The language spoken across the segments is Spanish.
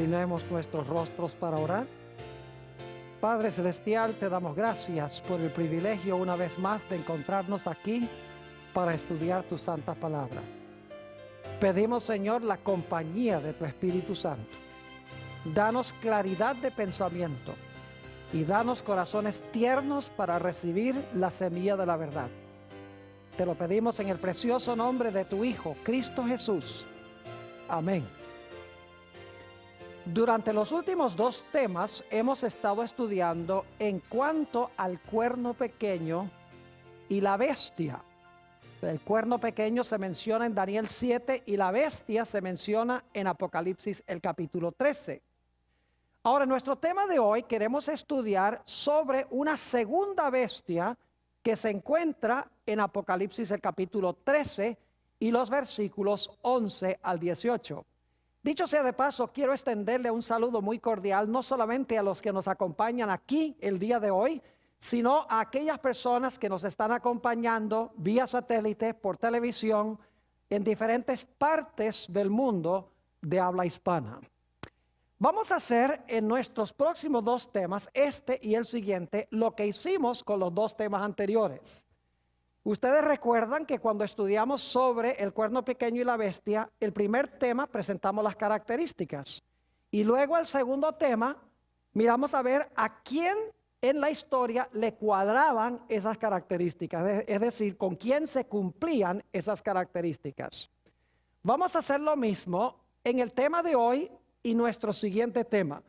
Inclinemos nuestros rostros para orar. Padre Celestial, te damos gracias por el privilegio una vez más de encontrarnos aquí para estudiar tu santa palabra. Pedimos, Señor, la compañía de tu Espíritu Santo. Danos claridad de pensamiento y danos corazones tiernos para recibir la semilla de la verdad. Te lo pedimos en el precioso nombre de tu Hijo, Cristo Jesús. Amén. Durante los últimos dos temas hemos estado estudiando en cuanto al cuerno pequeño y la bestia. El cuerno pequeño se menciona en Daniel 7 y la bestia se menciona en Apocalipsis el capítulo 13. Ahora, en nuestro tema de hoy queremos estudiar sobre una segunda bestia que se encuentra en Apocalipsis el capítulo 13 y los versículos 11 al 18. Dicho sea de paso, quiero extenderle un saludo muy cordial, no solamente a los que nos acompañan aquí el día de hoy, sino a aquellas personas que nos están acompañando vía satélite, por televisión, en diferentes partes del mundo de habla hispana. Vamos a hacer en nuestros próximos dos temas, este y el siguiente, lo que hicimos con los dos temas anteriores. Ustedes recuerdan que cuando estudiamos sobre el cuerno pequeño y la bestia, el primer tema presentamos las características. Y luego el segundo tema, miramos a ver a quién en la historia le cuadraban esas características, es decir, con quién se cumplían esas características. Vamos a hacer lo mismo en el tema de hoy y nuestro siguiente tema.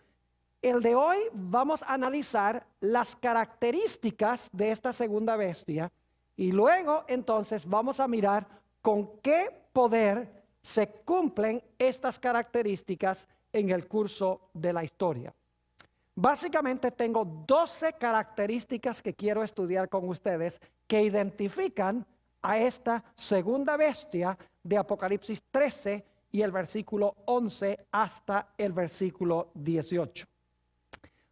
El de hoy vamos a analizar las características de esta segunda bestia. Y luego entonces vamos a mirar con qué poder se cumplen estas características en el curso de la historia. Básicamente tengo 12 características que quiero estudiar con ustedes que identifican a esta segunda bestia de Apocalipsis 13 y el versículo 11 hasta el versículo 18.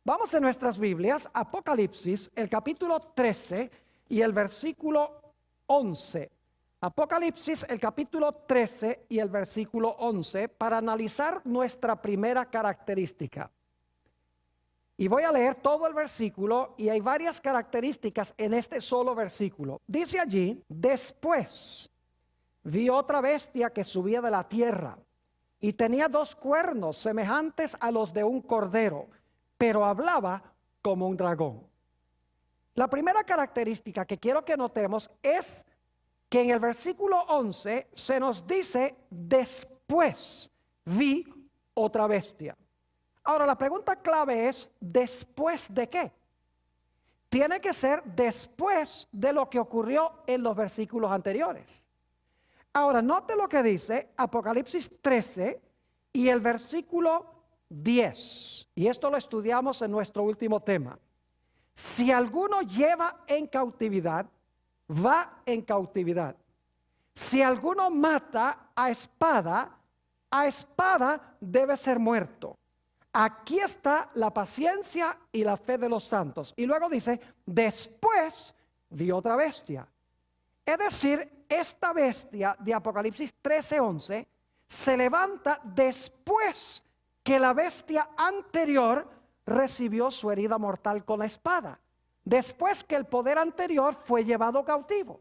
Vamos en nuestras Biblias, Apocalipsis, el capítulo 13 y el versículo 11. Apocalipsis, el capítulo 13 y el versículo 11, para analizar nuestra primera característica. Y voy a leer todo el versículo y hay varias características en este solo versículo. Dice allí: después vi otra bestia que subía de la tierra y tenía dos cuernos semejantes a los de un cordero, pero hablaba como un dragón. La primera característica que quiero que notemos es que en el versículo 11 se nos dice: después vi otra bestia. Ahora la pregunta clave es: ¿después de qué? Tiene que ser después de lo que ocurrió en los versículos anteriores. Ahora note lo que dice Apocalipsis 13 y el versículo 10. Y esto lo estudiamos en nuestro último tema. Si alguno lleva en cautividad, va en cautividad. Si alguno mata a espada debe ser muerto. Aquí está la paciencia y la fe de los santos. Y luego dice: después vi otra bestia. Es decir, esta bestia de Apocalipsis 13:11 se levanta después que la bestia anterior recibió su herida mortal con la espada, después que el poder anterior fue llevado cautivo,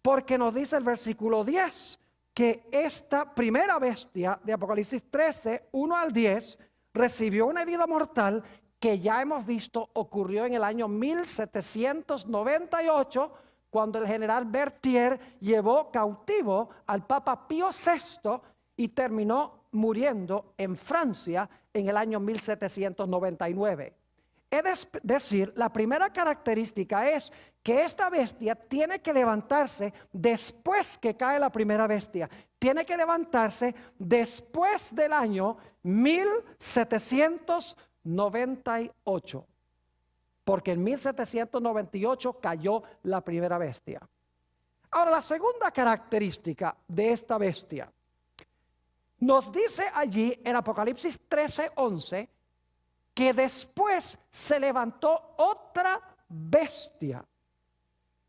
porque nos dice el versículo 10 que esta primera bestia de Apocalipsis 13, 1 al 10, recibió una herida mortal que ya hemos visto ocurrió en el año 1798, cuando el general Berthier llevó cautivo al Papa Pío VI y terminó muriendo en Francia en el año 1799. Es decir, la primera característica es que esta bestia tiene que levantarse después que cae la primera bestia. Tiene que levantarse después del año 1798. Porque en 1798 cayó la primera bestia. Ahora, la segunda característica de esta bestia nos dice allí en Apocalipsis 13:11 que después se levantó otra bestia.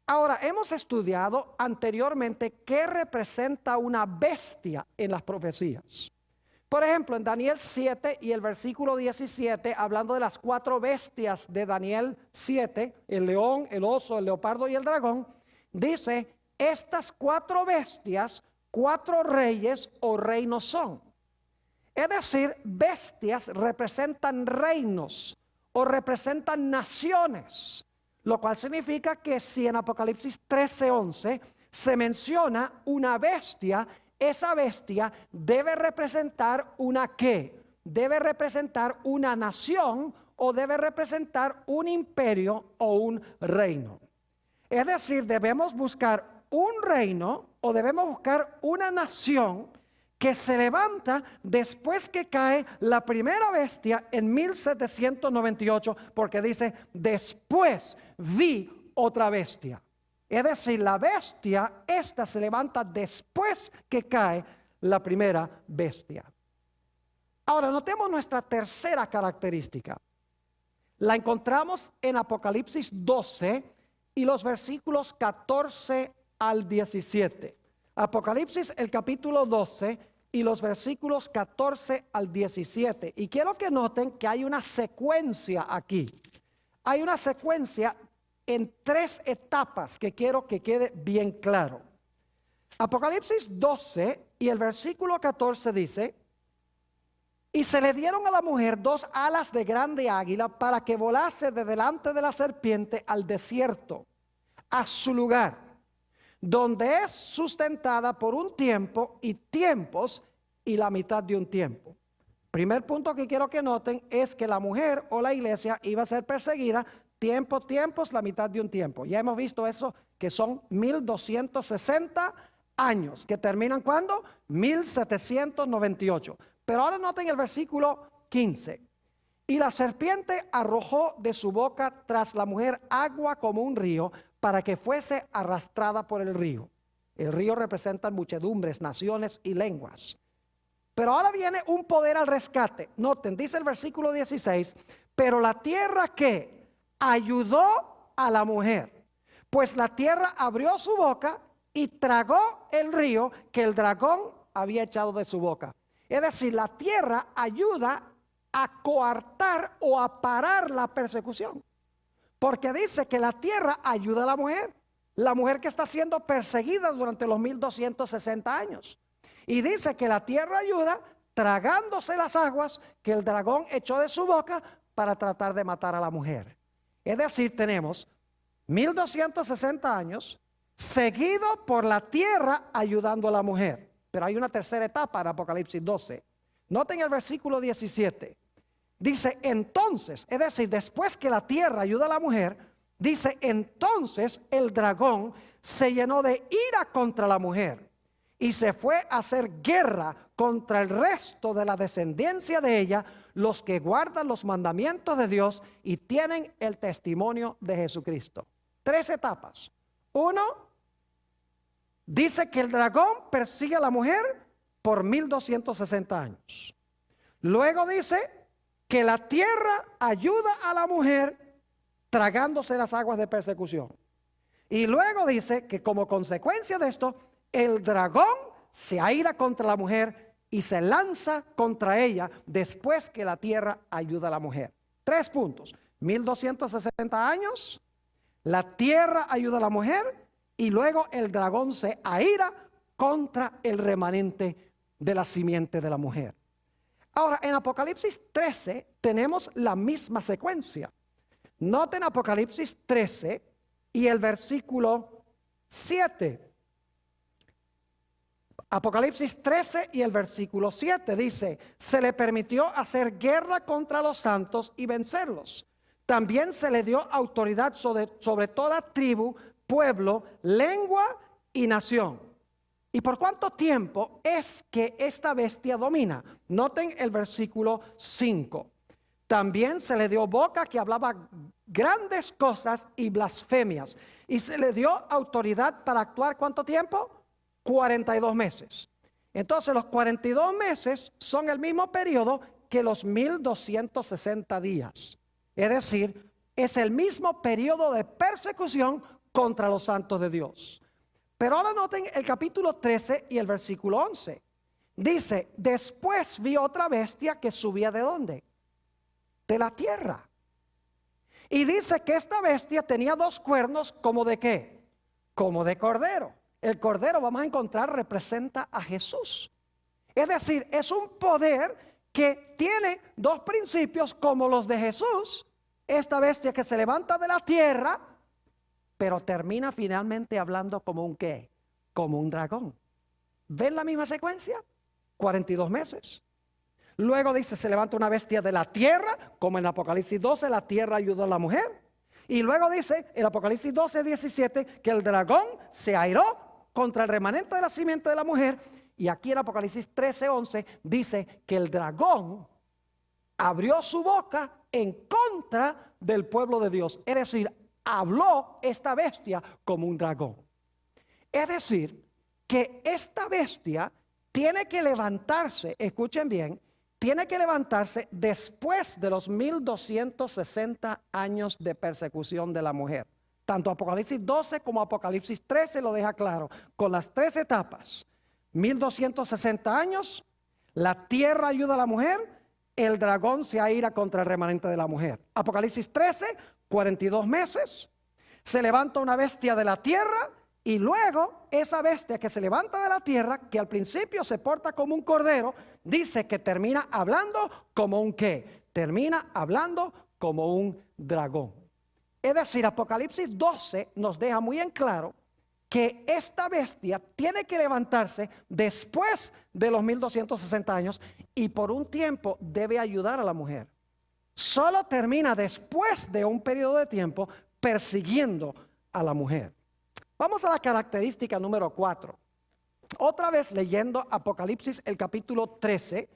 Ahora, hemos estudiado anteriormente qué representa una bestia en las profecías. Por ejemplo, en Daniel 7 y el versículo 17, hablando de las 4 bestias de Daniel 7, el león, el oso, el leopardo y el dragón, dice, estas 4 bestias, 4 reyes o reinos son. Es decir, bestias representan reinos o representan naciones, lo cual significa que si en Apocalipsis 13:11 se menciona una bestia, esa bestia debe representar una ¿qué? Debe representar una nación o debe representar un imperio o un reino. Es decir, debemos buscar un reino o debemos buscar una nación que se levanta después que cae la primera bestia en 1798, porque dice, después vi otra bestia. Es decir, la bestia, esta se levanta después que cae la primera bestia. Ahora, notemos nuestra tercera característica. La encontramos en Apocalipsis 12 y los versículos 14 al 17. Apocalipsis, el capítulo 12 y los versículos 14 al 17. Y quiero que noten que hay una secuencia aquí. Hay una secuencia en 3 etapas que quiero que quede bien claro. Apocalipsis 12 y el versículo 14 dice, y se le dieron a la mujer 2 alas de grande águila para que volase de delante de la serpiente al desierto, a su lugar, donde es sustentada por un tiempo y tiempos y la mitad de un tiempo. Primer punto que quiero que noten es que la mujer o la iglesia iba a ser perseguida tiempos, la mitad de un tiempo. Ya hemos visto eso, que son 1260 años, que terminan ¿cuándo? 1798. Pero ahora noten el versículo 15. Y la serpiente arrojó de su boca tras la mujer agua como un río, para que fuese arrastrada por el río. El río representa muchedumbres, naciones y lenguas. Pero ahora viene un poder al rescate. Noten, dice el versículo 16, pero la tierra que ayudó a la mujer, pues la tierra abrió su boca y tragó el río que el dragón había echado de su boca. Es decir, la tierra ayuda a coartar o a parar la persecución. Porque dice que la tierra ayuda a la mujer que está siendo perseguida durante los 1260 años. Y dice que la tierra ayuda tragándose las aguas que el dragón echó de su boca para tratar de matar a la mujer. Es decir, tenemos 1260 años seguido por la tierra ayudando a la mujer. Pero hay una tercera etapa en Apocalipsis 12. Noten el versículo 17. Dice, entonces, es decir, después que la tierra ayuda a la mujer, dice, entonces el dragón se llenó de ira contra la mujer y se fue a hacer guerra contra el resto de la descendencia de ella, los que guardan los mandamientos de Dios y tienen el testimonio de Jesucristo. 3 etapas. 1, dice que el dragón persigue a la mujer por 1260 años. Luego dice que la tierra ayuda a la mujer tragándose las aguas de persecución. Y luego dice que como consecuencia de esto, el dragón se aira contra la mujer y se lanza contra ella después que la tierra ayuda a la mujer. 3 puntos. 1260 años, la tierra ayuda a la mujer y luego el dragón se aira contra el remanente de la simiente de la mujer. Ahora, en Apocalipsis 13 tenemos la misma secuencia. Noten Apocalipsis 13 y el versículo 7. Apocalipsis 13 y el versículo 7 dice, se le permitió hacer guerra contra los santos y vencerlos. También se le dio autoridad sobre toda tribu, pueblo, lengua y nación. ¿Y por cuánto tiempo es que esta bestia domina? Noten el versículo 5. También se le dio boca que hablaba grandes cosas y blasfemias. Y se le dio autoridad para actuar ¿cuánto tiempo? 42 meses. Entonces los 42 meses son el mismo periodo que los 1260 días. Es decir, es el mismo periodo de persecución contra los santos de Dios. Pero ahora noten el capítulo 13 y el versículo 11. Dice, después vi otra bestia que subía ¿de dónde? De la tierra. Y dice que esta bestia tenía dos cuernos, ¿como de qué? Como de cordero. El cordero, vamos a encontrar, representa a Jesús. Es decir, es un poder que tiene dos principios como los de Jesús. Esta bestia que se levanta de la tierra, pero termina finalmente hablando como un ¿qué? Como un dragón. ¿Ven la misma secuencia? 42 meses. Luego dice, se levanta una bestia de la tierra, como en Apocalipsis 12, la tierra ayudó a la mujer. Y luego dice, en Apocalipsis 12, 17, que el dragón se airó contra el remanente de la simiente de la mujer. Y aquí en Apocalipsis 13, 11, dice que el dragón abrió su boca en contra del pueblo de Dios. Es decir, habló esta bestia como un dragón. Es decir, que esta bestia tiene que levantarse, escuchen bien, tiene que levantarse después de los 1260 años de persecución de la mujer. Tanto Apocalipsis 12 como Apocalipsis 13 lo deja claro, con las tres etapas. 1260 años, la tierra ayuda a la mujer, el dragón se aira contra el remanente de la mujer. Apocalipsis 13, 42 meses, se levanta una bestia de la tierra. Y luego esa bestia que se levanta de la tierra, que al principio se porta como un cordero, dice que termina hablando como un ¿qué? Termina hablando como un dragón. Es decir, Apocalipsis 12 nos deja muy en claro que esta bestia tiene que levantarse después de los 1260 años y por un tiempo debe ayudar a la mujer. Solo termina después de un periodo de tiempo persiguiendo a la mujer. Vamos a la característica número 4. Otra vez leyendo Apocalipsis el capítulo 13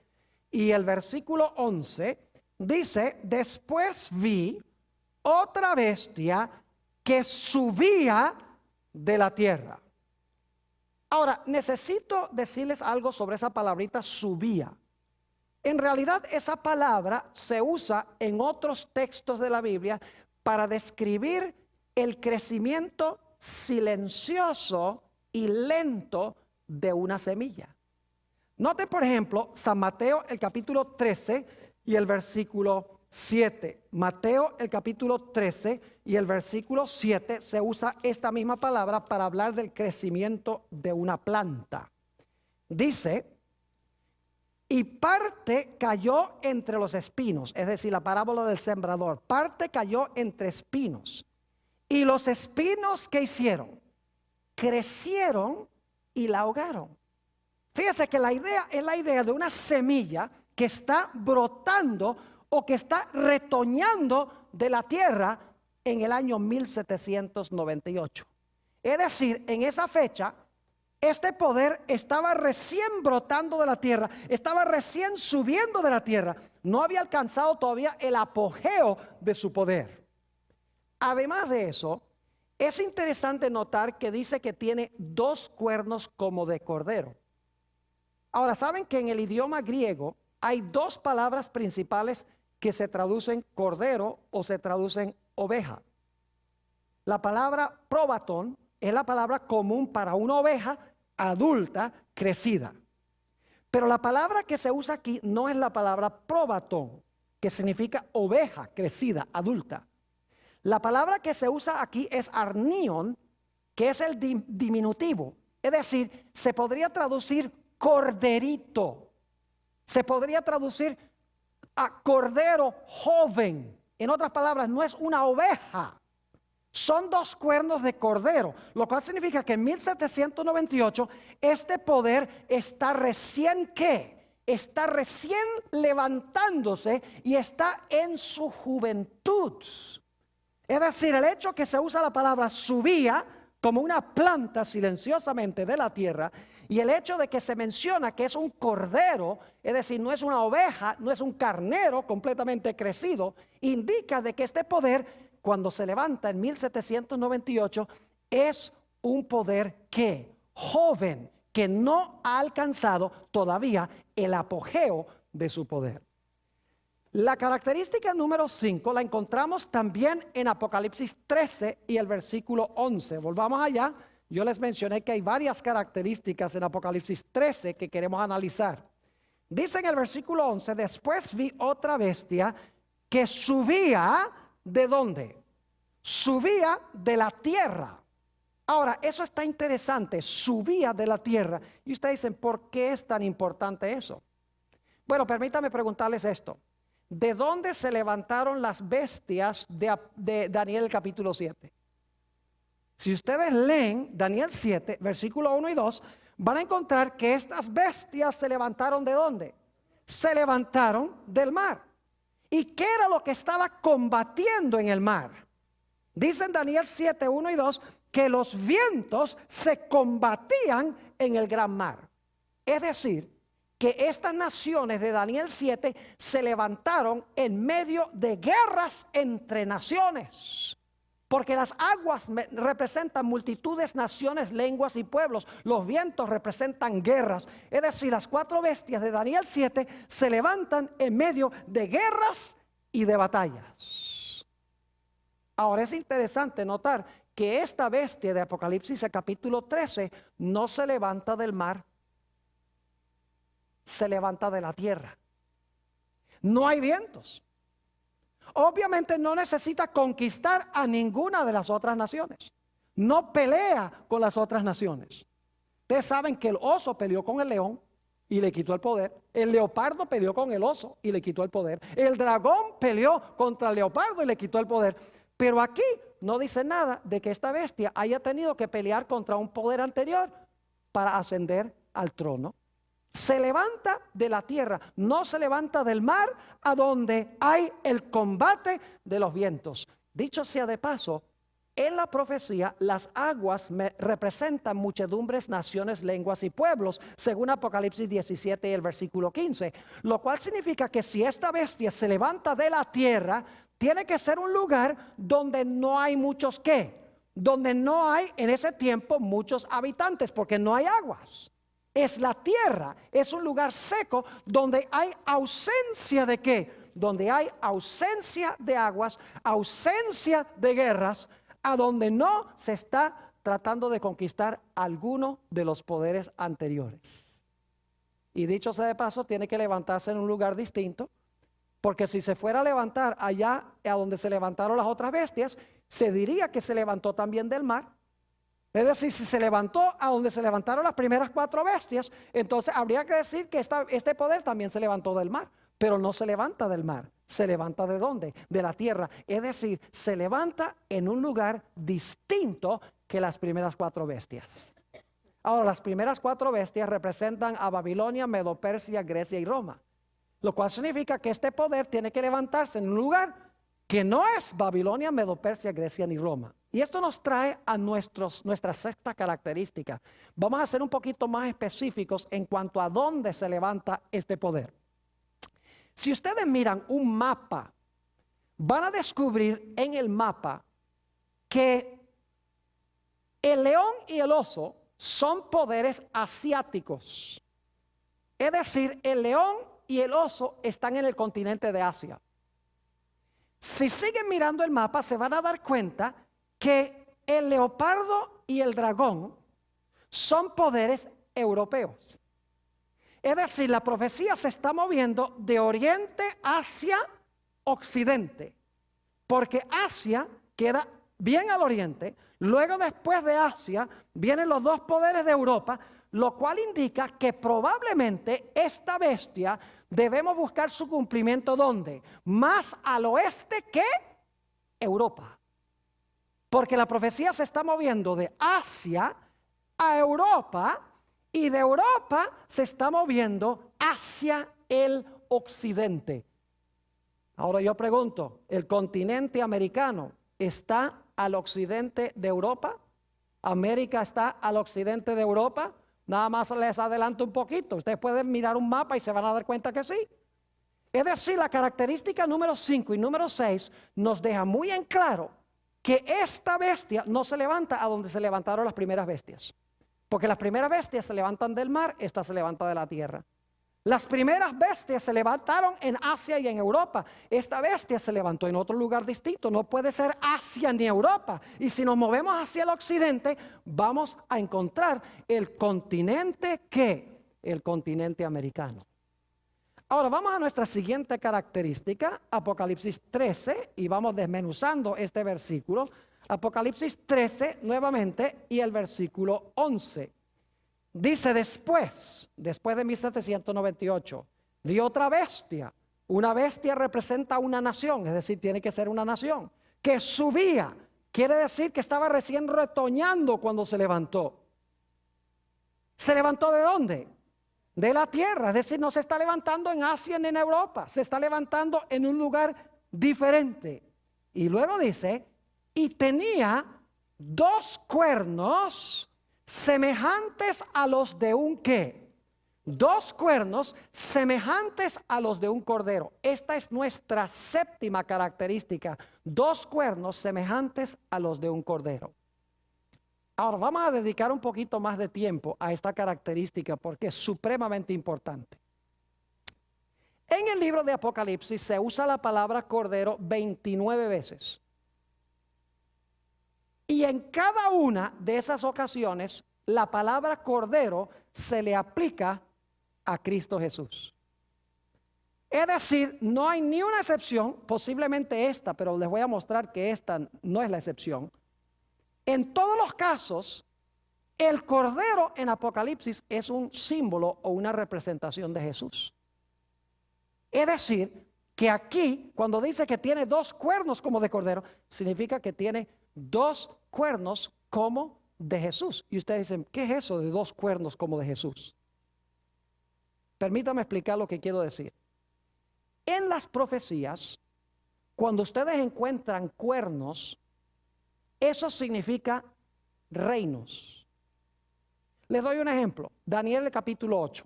y el versículo 11, dice, después vi otra bestia que subía de la tierra. Ahora, necesito decirles algo sobre esa palabrita subía. En realidad esa palabra se usa en otros textos de la Biblia para describir el crecimiento silencioso y lento de una semilla. Note por ejemplo San Mateo el capítulo 13 y el versículo 7. Mateo el capítulo 13 y el versículo 7 se usa esta misma palabra para hablar del crecimiento de una planta. Dice, y parte cayó entre los espinos, es decir, la parábola del sembrador. Parte cayó entre espinos. Y los espinos, ¿qué hicieron? Crecieron y la ahogaron. Fíjese que la idea es la idea de una semilla que está brotando o que está retoñando de la tierra en el año 1798. Es decir, en esa fecha, este poder estaba recién brotando de la tierra, estaba recién subiendo de la tierra. No había alcanzado todavía el apogeo de su poder. Además de eso, es interesante notar que dice que tiene dos cuernos como de cordero. Ahora, ¿saben que en el idioma griego hay dos palabras principales que se traducen cordero o se traducen oveja? La palabra probatón es la palabra común para una oveja adulta crecida. Pero la palabra que se usa aquí no es la palabra probatón, que significa oveja crecida, adulta. La palabra que se usa aquí es arnion, que es el diminutivo. Es decir, se podría traducir corderito. Se podría traducir a cordero joven. En otras palabras, no es una oveja. Son dos cuernos de cordero, lo cual significa que en 1798 este poder está recién ¿qué? Está recién levantándose y está en su juventud. Es decir, el hecho que se usa la palabra subía como una planta silenciosamente de la tierra y el hecho de que se menciona que es un cordero, es decir, no es una oveja, no es un carnero completamente crecido, indica de que este poder, cuando se levanta en 1798, es un poder que joven, que no ha alcanzado todavía el apogeo de su poder. La característica número 5 la encontramos también en Apocalipsis 13 y el versículo 11. Volvamos allá yo les mencioné que hay varias características en Apocalipsis 13 que queremos analizar. Dice en el versículo 11, después vi otra bestia que subía, ¿de dónde? Subía de la tierra. Ahora, eso está interesante, subía de la tierra. Y ustedes dicen, ¿por qué es tan importante eso? Bueno, permítame preguntarles esto. ¿De dónde se levantaron las bestias de Daniel capítulo 7? Si ustedes leen Daniel 7, versículo 1 y 2, van a encontrar que estas bestias se levantaron ¿de dónde? Se levantaron del mar. ¿Y qué era lo que estaba combatiendo en el mar? Dice en Daniel 7, 1 y 2, que los vientos se combatían en el gran mar. Es decir, que estas naciones de Daniel 7 se levantaron en medio de guerras entre naciones. Porque las aguas representan multitudes, naciones, lenguas y pueblos. Los vientos representan guerras. Es decir, las cuatro bestias de Daniel 7 se levantan en medio de guerras y de batallas. Ahora es interesante notar que esta bestia de Apocalipsis, el capítulo 13, no se levanta del mar, se levanta de la tierra. No hay vientos. Obviamente no necesita conquistar a ninguna de las otras naciones. No pelea con las otras naciones. Ustedes saben que el oso peleó con el león y le quitó el poder. El leopardo peleó con el oso y le quitó el poder. El dragón peleó contra el leopardo y le quitó el poder. Pero aquí no dice nada de que esta bestia haya tenido que pelear contra un poder anterior para ascender al trono. Se levanta de la tierra, no se levanta del mar, a donde hay el combate de los vientos. Dicho sea de paso, en la profecía las aguas representan muchedumbres, naciones, lenguas y pueblos, según Apocalipsis 17 y el versículo 15. Lo cual significa que si esta bestia se levanta de la tierra, tiene que ser un lugar donde no hay muchos donde no hay en ese tiempo muchos habitantes, porque no hay aguas. Es la tierra, es un lugar seco donde hay ausencia de ¿qué? Donde hay ausencia de aguas, ausencia de guerras, a donde no se está tratando de conquistar alguno de los poderes anteriores. Y dicho sea de paso, tiene que levantarse en un lugar distinto, porque si se fuera a levantar allá a donde se levantaron las otras bestias, se diría que se levantó también del mar. Es decir, si se levantó a donde se levantaron las primeras cuatro bestias, entonces habría que decir que este poder también se levantó del mar. Pero no se levanta del mar, se levanta ¿de dónde? De la tierra. Es decir, se levanta en un lugar distinto que las primeras cuatro bestias. Ahora, las primeras cuatro bestias representan a Babilonia, Medo-Persia, Grecia y Roma. Lo cual significa que este poder tiene que levantarse en un lugar que no es Babilonia, Medo-Persia, Grecia ni Roma. Y esto nos trae a nuestra sexta característica. Vamos a ser un poquito más específicos en cuanto a dónde se levanta este poder. Si ustedes miran un mapa, van a descubrir en el mapa que el león y el oso son poderes asiáticos. Es decir, el león y el oso están en el continente de Asia. Si siguen mirando el mapa, se van a dar cuenta que el leopardo y el dragón son poderes europeos. Es decir, la profecía se está moviendo de oriente hacia occidente, porque Asia queda bien al oriente. Luego, después de Asia, vienen los dos poderes de Europa, lo cual indica que probablemente esta bestia debemos buscar su cumplimiento ¿dónde? Más al oeste que Europa. Porque la profecía se está moviendo de Asia a Europa, y de Europa se está moviendo hacia el occidente. Ahora yo pregunto, ¿el continente americano está al occidente de Europa? ¿América está al occidente de Europa? Nada más les adelanto un poquito. Ustedes pueden mirar un mapa y se van a dar cuenta que sí. Es decir, la característica número 5 y número 6 nos deja muy en claro que esta bestia no se levanta a donde se levantaron las primeras bestias. Porque las primeras bestias se levantan del mar, esta se levanta de la tierra. Las primeras bestias se levantaron en Asia y en Europa. Esta bestia se levantó en otro lugar distinto. No puede ser Asia ni Europa. Y si nos movemos hacia el occidente, vamos a encontrar el continente ¿qué? El continente americano. Ahora vamos a nuestra siguiente característica, Apocalipsis 13, y vamos desmenuzando este versículo. Apocalipsis 13 nuevamente y el versículo 11. Dice después de 1798, vi otra bestia. Una bestia representa una nación, es decir, tiene que ser una nación, que subía. Quiere decir que estaba recién retoñando cuando se levantó. ¿Se levantó de dónde? De la tierra, es decir, no se está levantando en Asia ni en Europa, se está levantando en un lugar diferente. Y luego dice, y tenía 2 cuernos semejantes a los de un ¿qué? 2 cuernos semejantes a los de un cordero. Esta es nuestra séptima característica. 2 cuernos semejantes a los de un cordero. Ahora vamos a dedicar un poquito más de tiempo a esta característica porque es supremamente importante. En el libro de Apocalipsis se usa la palabra cordero 29 veces. Y en cada una de esas ocasiones, la palabra cordero se le aplica a Cristo Jesús. Es decir, no hay ni una excepción, posiblemente esta, pero les voy a mostrar que esta no es la excepción. En todos los casos, el cordero en Apocalipsis es un símbolo o una representación de Jesús. Es decir, que aquí, cuando dice que tiene 2 cuernos como de cordero, significa que tiene 2 cuernos como de Jesús. Y ustedes dicen, ¿qué es eso de 2 cuernos como de Jesús? Permítame explicar lo que quiero decir. En las profecías, cuando ustedes encuentran cuernos, eso significa reinos. Les doy un ejemplo. Daniel el capítulo 8.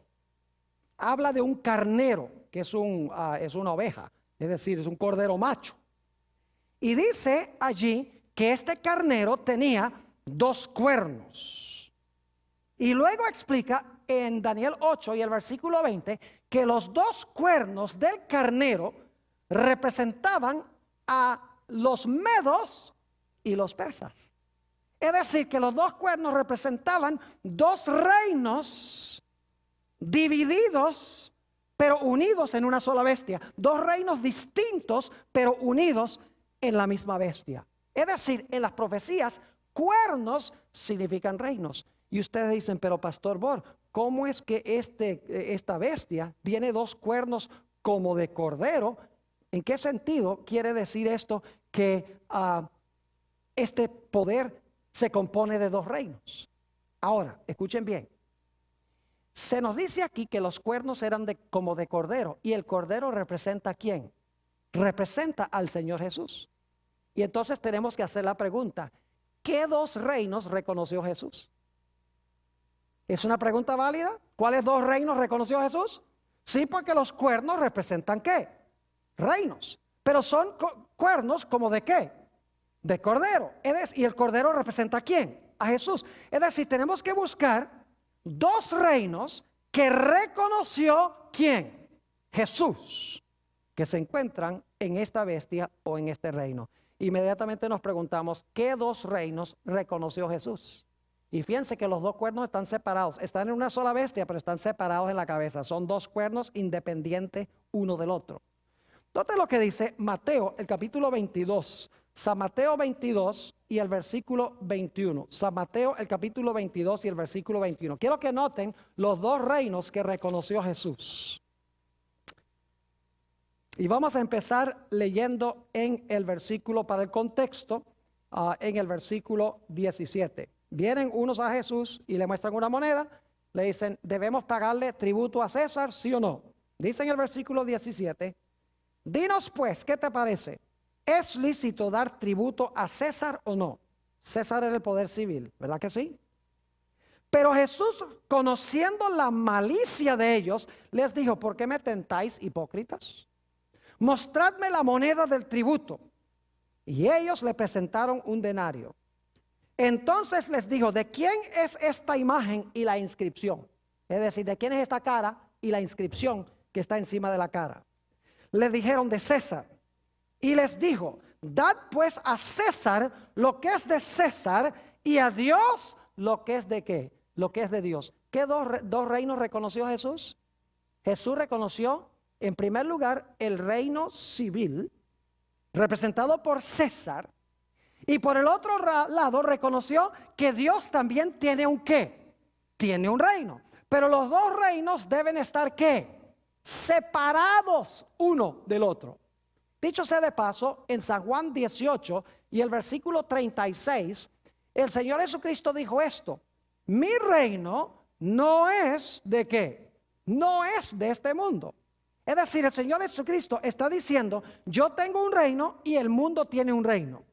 Habla de un carnero, que es una oveja, es decir, es un cordero macho. Y dice allí que este carnero tenía 2 cuernos. Y luego explica en Daniel 8 y el versículo 20 que los 2 cuernos del carnero representaban a los medos y los persas. Es decir, que los 2 cuernos representaban 2 reinos divididos, pero unidos en una sola bestia. 2 reinos distintos, pero unidos en la misma bestia. Es decir, en las profecías, cuernos significan reinos. Y ustedes dicen, pero Pastor Bor, ¿cómo es que esta bestia tiene 2 cuernos como de cordero? ¿En qué sentido quiere decir esto que este poder se compone de 2 reinos? Ahora, escuchen bien. Se nos dice aquí que los cuernos eran como de cordero. ¿Y el cordero representa a quién? Representa al Señor Jesús. Y entonces tenemos que hacer la pregunta, ¿qué 2 reinos reconoció Jesús? ¿Es una pregunta válida? ¿Cuáles 2 reinos reconoció Jesús? Sí, porque los cuernos representan ¿qué? Reinos. Pero son cuernos como de ¿qué? De cordero. ¿Y el cordero representa a quién? A Jesús. Es decir, tenemos que buscar 2 reinos que reconoció ¿quién? Jesús, que se encuentran en esta bestia o en este reino. Inmediatamente nos preguntamos, ¿qué 2 reinos reconoció Jesús? Y fíjense que los 2 cuernos están separados, están en una sola bestia, pero están separados en la cabeza. Son 2 cuernos independientes uno del otro. Noten lo que dice Mateo, el capítulo 22. San Mateo 22 y el versículo 21. San Mateo, el capítulo 22 y el versículo 21. Quiero que noten los 2 reinos que reconoció Jesús. Y vamos a empezar leyendo en el versículo, para el contexto, en el versículo 17. Vienen unos a Jesús y le muestran una moneda. Le dicen, ¿debemos pagarle tributo a César, sí o no? Dice en el versículo 17, dinos pues, ¿qué te parece? ¿Es lícito dar tributo a César o no? César era el poder civil, ¿verdad que sí? Pero Jesús, conociendo la malicia de ellos, les dijo, ¿por qué me tentáis, hipócritas? Mostradme la moneda del tributo. Y ellos le presentaron un denario. Entonces les dijo, ¿de quién es esta imagen y la inscripción? Es decir, ¿de quién es esta cara y la inscripción que está encima de la cara. Le dijeron de César y les dijo, dad pues a César lo que es de César y a Dios lo que es de ¿qué? Lo que es de Dios. ¿Qué dos reinos reconoció Jesús? Jesús reconoció en primer lugar el reino civil representado por César, y por el otro lado reconoció que Dios también tiene un ¿qué? Tiene un reino. Pero los dos reinos deben estar ¿qué? Separados uno del otro. Dicho sea de paso, en San Juan 18 y el versículo 36, el Señor Jesucristo dijo esto: mi reino no es de ¿qué? No es de este mundo. Es decir, el Señor Jesucristo está diciendo, yo tengo un reino y el mundo tiene un reino.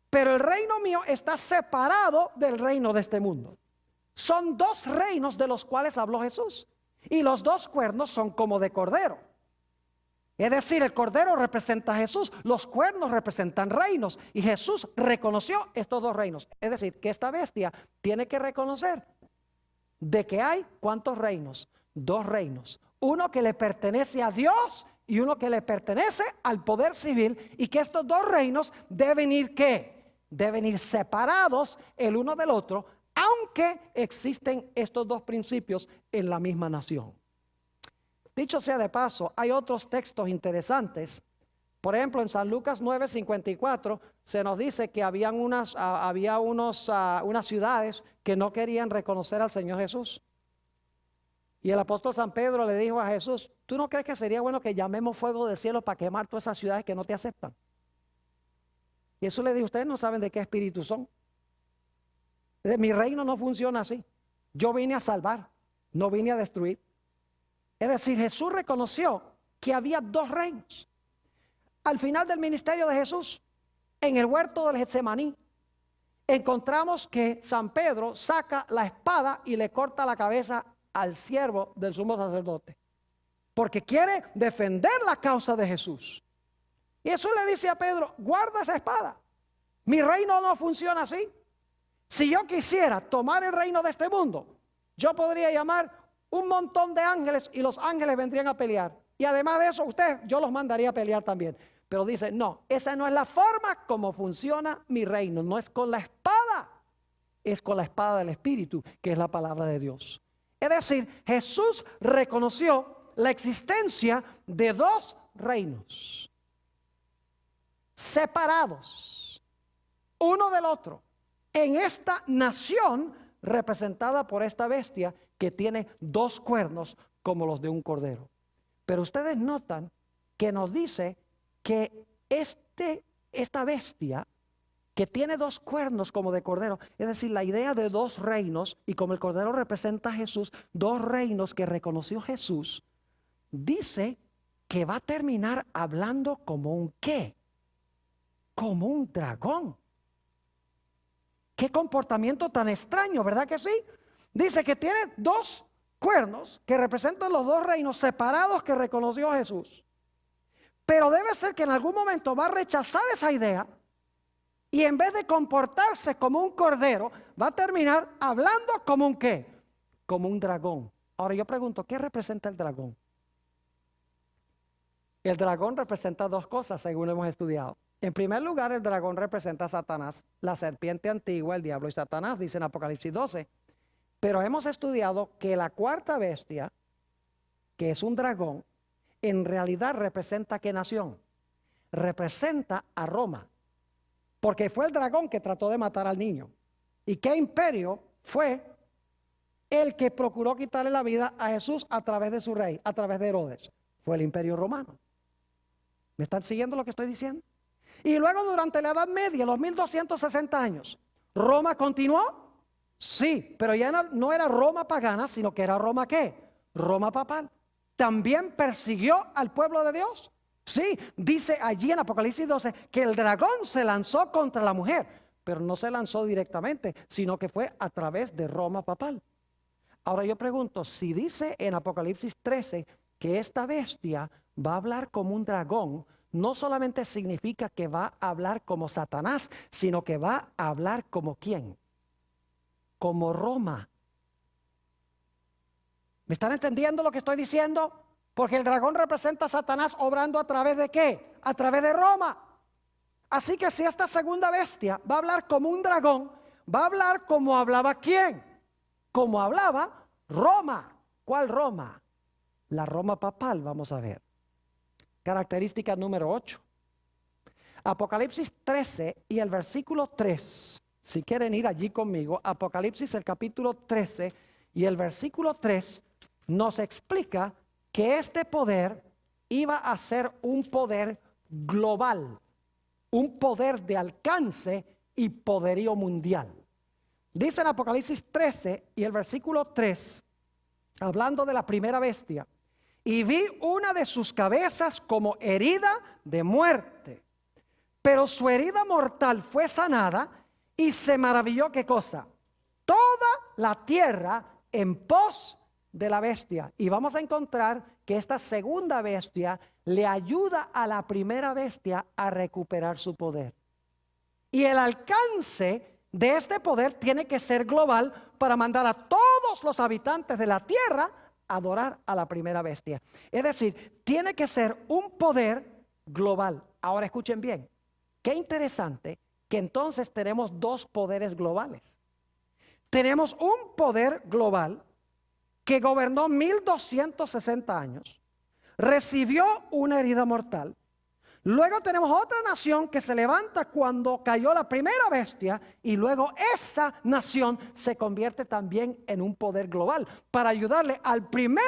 Pero el reino mío está separado del reino de este mundo. Son dos reinos de los cuales habló Jesús. Y los dos cuernos son como de cordero. Es decir, el cordero representa a Jesús, los cuernos representan reinos. Y Jesús reconoció estos dos reinos. Es decir, que esta bestia tiene que reconocer de que hay ¿cuántos reinos? Dos reinos. Uno que le pertenece a Dios y uno que le pertenece al poder civil. Y que estos dos reinos deben ir ¿qué? Deben ir separados el uno del otro, aunque existen estos dos principios en la misma nación. Dicho sea de paso, hay otros textos interesantes. Por ejemplo, en San Lucas 9:54 se nos dice que había unas ciudades que no querían reconocer al Señor Jesús. Y el apóstol San Pedro le dijo a Jesús, ¿tú no crees que sería bueno que llamemos fuego del cielo para quemar todas esas ciudades que no te aceptan? Y Jesús le dijo, ustedes no saben de qué espíritu son. Mi reino no funciona así. Yo vine a salvar, no vine a destruir. Es decir, Jesús reconoció que había dos reinos. Al final del ministerio de Jesús, en el huerto del Getsemaní, encontramos que San Pedro saca la espada y le corta la cabeza al siervo del sumo sacerdote, porque quiere defender la causa de Jesús. Y Jesús le dice a Pedro, guarda esa espada. Mi reino no funciona así. Si yo quisiera tomar el reino de este mundo, yo podría llamar un montón de ángeles y los ángeles vendrían a pelear. Y además de eso, yo los mandaría a pelear también. Pero dice, no, esa no es la forma como funciona mi reino. No es con la espada, es con la espada del Espíritu, que es la palabra de Dios. Es decir, Jesús reconoció la existencia de dos reinos separados uno del otro en esta nación representada por esta bestia que tiene dos cuernos como los de un cordero. Pero ustedes notan que nos dice que esta bestia que tiene dos cuernos como de cordero, es decir, la idea de dos reinos, y como el cordero representa a Jesús, dos reinos que reconoció Jesús, dice que va a terminar hablando como un ¿qué? Como un dragón. Qué comportamiento tan extraño, ¿verdad que sí? Dice que tiene dos cuernos que representan los dos reinos separados que reconoció Jesús. Pero debe ser que en algún momento va a rechazar esa idea y en vez de comportarse como un cordero, va a terminar hablando como un ¿qué? Como un dragón. Ahora yo pregunto, ¿qué representa el dragón? El dragón representa dos cosas según hemos estudiado. En primer lugar, el dragón representa a Satanás, la serpiente antigua, el diablo y Satanás, dice en Apocalipsis 12. Pero hemos estudiado que la cuarta bestia, que es un dragón, en realidad representa ¿qué nación? Representa a Roma. Porque fue el dragón que trató de matar al niño. ¿Y qué imperio fue el que procuró quitarle la vida a Jesús a través de su rey, a través de Herodes? Fue el imperio romano. ¿Me están siguiendo lo que estoy diciendo? Y luego durante la Edad Media, los 1260 años, ¿Roma continuó? Sí, pero ya no era Roma pagana, sino que era Roma ¿qué? Roma papal. ¿También persiguió al pueblo de Dios? Sí, dice allí en Apocalipsis 12 que el dragón se lanzó contra la mujer, pero no se lanzó directamente, sino que fue a través de Roma papal. Ahora yo pregunto, si dice en Apocalipsis 13 que esta bestia va a hablar como un dragón, no solamente significa que va a hablar como Satanás, sino que va a hablar como ¿quién? Como Roma. ¿Me están entendiendo lo que estoy diciendo? Porque el dragón representa a Satanás obrando a través de ¿qué? A través de Roma. Así que si esta segunda bestia va a hablar como un dragón, va a hablar como hablaba ¿quién? Como hablaba Roma. ¿Cuál Roma? La Roma papal, vamos a ver. Característica número 8. Apocalipsis 13 y el versículo 3. Si quieren ir allí conmigo, Apocalipsis el capítulo 13 y el versículo 3 nos explica que este poder iba a ser un poder global, un poder de alcance y poderío mundial. Dice en Apocalipsis 13 y el versículo 3, hablando de la primera bestia, y vi una de sus cabezas como herida de muerte, pero su herida mortal fue sanada y se maravilló, ¿qué cosa? Toda la tierra en pos de la bestia. Y vamos a encontrar que esta segunda bestia le ayuda a la primera bestia a recuperar su poder. Y el alcance de este poder tiene que ser global para mandar a todos los habitantes de la tierra a adorar a la primera bestia. Es decir, tiene que ser un poder global. Ahora escuchen bien, qué interesante que entonces tenemos dos poderes globales. Tenemos un poder global que gobernó 1260 años, recibió una herida mortal. Luego tenemos otra nación que se levanta cuando cayó la primera bestia y luego esa nación se convierte también en un poder global para ayudarle al primer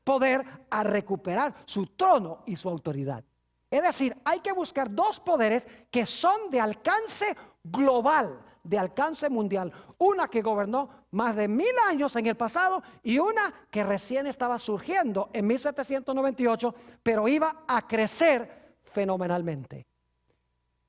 poder a recuperar su trono y su autoridad. Es decir, hay que buscar dos poderes que son de alcance global, de alcance mundial. Una que gobernó más de 1000 años en el pasado y una que recién estaba surgiendo en 1798, pero iba a crecer fenomenalmente.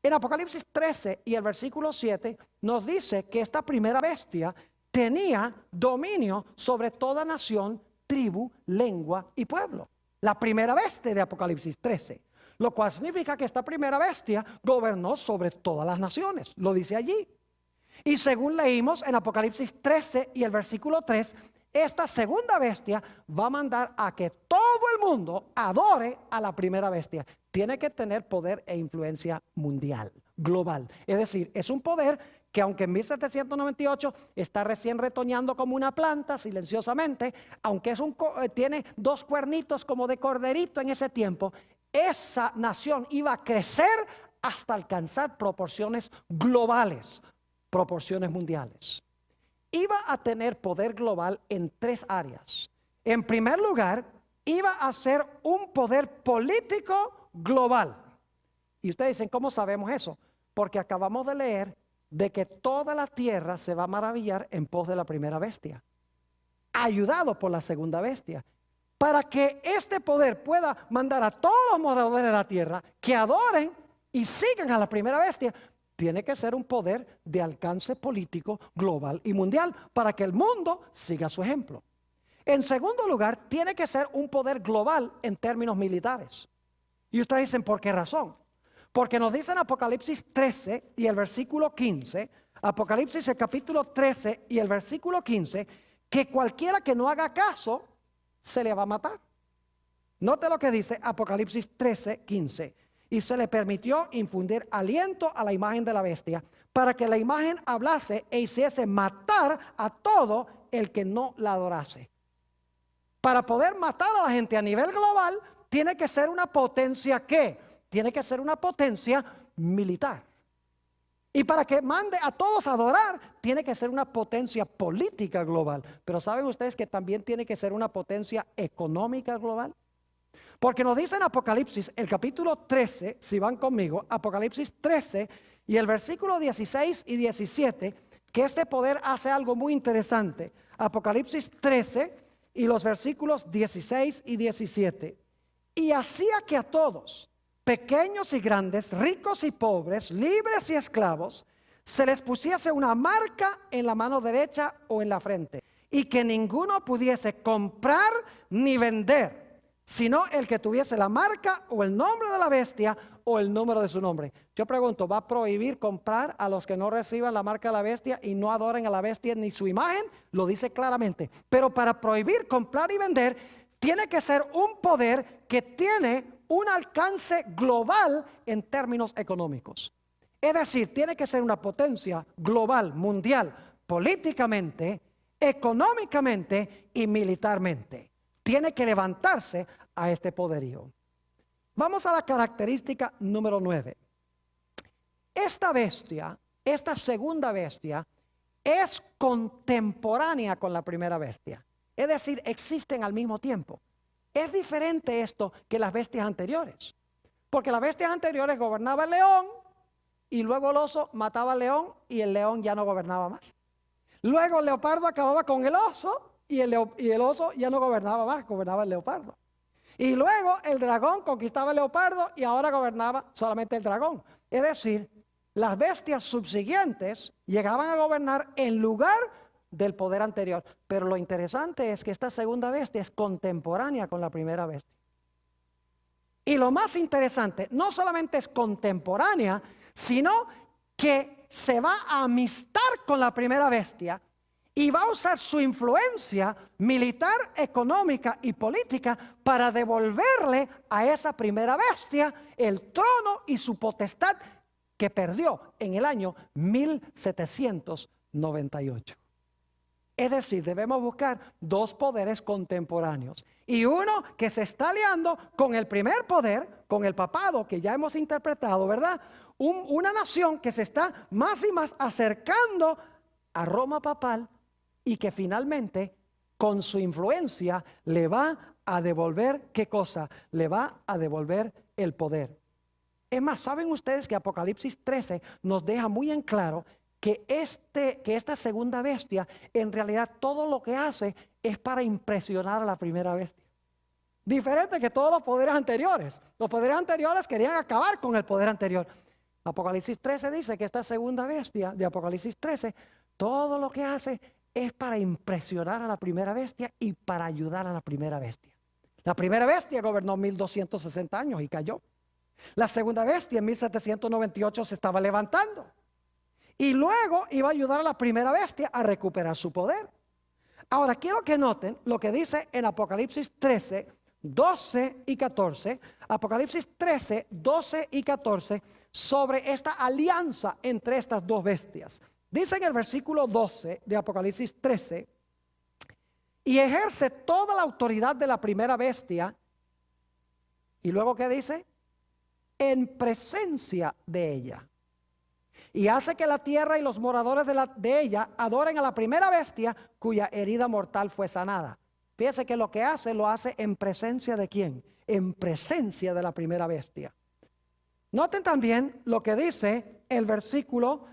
En Apocalipsis 13 y el versículo 7 nos dice que esta primera bestia tenía dominio sobre toda nación, tribu, lengua y pueblo. La primera bestia de Apocalipsis 13. Lo cual significa que esta primera bestia gobernó sobre todas las naciones. Lo dice allí. Y según leímos en Apocalipsis 13 y el versículo 3, esta segunda bestia va a mandar a que todo el mundo adore a la primera bestia. Tiene que tener poder e influencia mundial, global. Es decir, es un poder que aunque en 1798 está recién retoñando como una planta silenciosamente, aunque tiene dos cuernitos como de corderito en ese tiempo, esa nación iba a crecer hasta alcanzar proporciones globales, proporciones mundiales. Iba a tener poder global en tres áreas. En primer lugar, iba a ser un poder político global. Y ustedes dicen, ¿cómo sabemos eso? Porque acabamos de leer de que toda la tierra se va a maravillar en pos de la primera bestia, ayudado por la segunda bestia. Para que este poder pueda mandar a todos los moradores de la tierra que adoren y sigan a la primera bestia, tiene que ser un poder de alcance político global y mundial para que el mundo siga su ejemplo. En segundo lugar, tiene que ser un poder global en términos militares. Y ustedes dicen, ¿por qué razón? Porque nos dice en Apocalipsis 13 y el versículo 15, Apocalipsis el capítulo 13 y el versículo 15, que cualquiera que no haga caso se le va a matar. Note lo que dice Apocalipsis 13, 15. Y se le permitió infundir aliento a la imagen de la bestia, para que la imagen hablase e hiciese matar a todo el que no la adorase. Para poder matar a la gente a nivel global, tiene que ser una potencia ¿qué? Tiene que ser una potencia militar. Y para que mande a todos a adorar, tiene que ser una potencia política global. Pero ¿saben ustedes que también tiene que ser una potencia económica global? Porque nos dice en Apocalipsis, el capítulo 13, si van conmigo, Apocalipsis 13 y el versículo 16 y 17, que este poder hace algo muy interesante. Apocalipsis 13 y los versículos 16 y 17. Y hacía que a todos, pequeños y grandes, ricos y pobres, libres y esclavos, se les pusiese una marca en la mano derecha o en la frente, y que ninguno pudiese comprar ni vender, sino el que tuviese la marca o el nombre de la bestia o el número de su nombre. Yo pregunto, ¿va a prohibir comprar a los que no reciban la marca de la bestia y no adoren a la bestia ni su imagen? Lo dice claramente. Pero para prohibir comprar y vender, tiene que ser un poder que tiene un alcance global en términos económicos. Es decir, tiene que ser una potencia global, mundial, políticamente, económicamente y militarmente. Tiene que levantarse a este poderío. Vamos a la característica número 9. Esta bestia, esta segunda bestia, es contemporánea con la primera bestia. Es decir, existen al mismo tiempo. Es diferente esto que las bestias anteriores. Porque las bestias anteriores gobernaba el león y luego el oso mataba al león y el león ya no gobernaba más. Luego el leopardo acababa con el oso y el oso ya no gobernaba más, gobernaba el leopardo. Y luego el dragón conquistaba el leopardo y ahora gobernaba solamente el dragón. Es decir, las bestias subsiguientes llegaban a gobernar en lugar del poder anterior. Pero lo interesante es que esta segunda bestia es contemporánea con la primera bestia. Y lo más interesante, no solamente es contemporánea, sino que se va a amistar con la primera bestia y va a usar su influencia militar, económica y política para devolverle a esa primera bestia el trono y su potestad que perdió en el año 1798. Es decir, debemos buscar dos poderes contemporáneos. Y uno que se está aliando con el primer poder, con el papado que ya hemos interpretado, ¿verdad? Una nación que se está más y más acercando a Roma papal y que finalmente con su influencia le va a devolver, ¿qué cosa? Le va a devolver el poder. Es más, ¿saben ustedes que Apocalipsis 13 nos deja muy en claro que esta segunda bestia en realidad todo lo que hace es para impresionar a la primera bestia? Diferente que todos los poderes anteriores. Los poderes anteriores querían acabar con el poder anterior. Apocalipsis 13 dice que esta segunda bestia de Apocalipsis 13, todo lo que hace es para impresionar a la primera bestia y para ayudar a la primera bestia. La primera bestia gobernó 1260 años y cayó. La segunda bestia en 1798 se estaba levantando. Y luego iba a ayudar a la primera bestia a recuperar su poder. Ahora quiero que noten lo que dice en Apocalipsis 13, 12 y 14. Apocalipsis 13, 12 y 14 sobre esta alianza entre estas dos bestias. Dice en el versículo 12 de Apocalipsis 13: y ejerce toda la autoridad de la primera bestia. Y luego ¿qué dice? En presencia de ella. Y hace que la tierra y los moradores de ella adoren a la primera bestia cuya herida mortal fue sanada. Fíjese que lo que hace, lo hace en presencia de ¿quién? En presencia de la primera bestia. Noten también lo que dice el versículo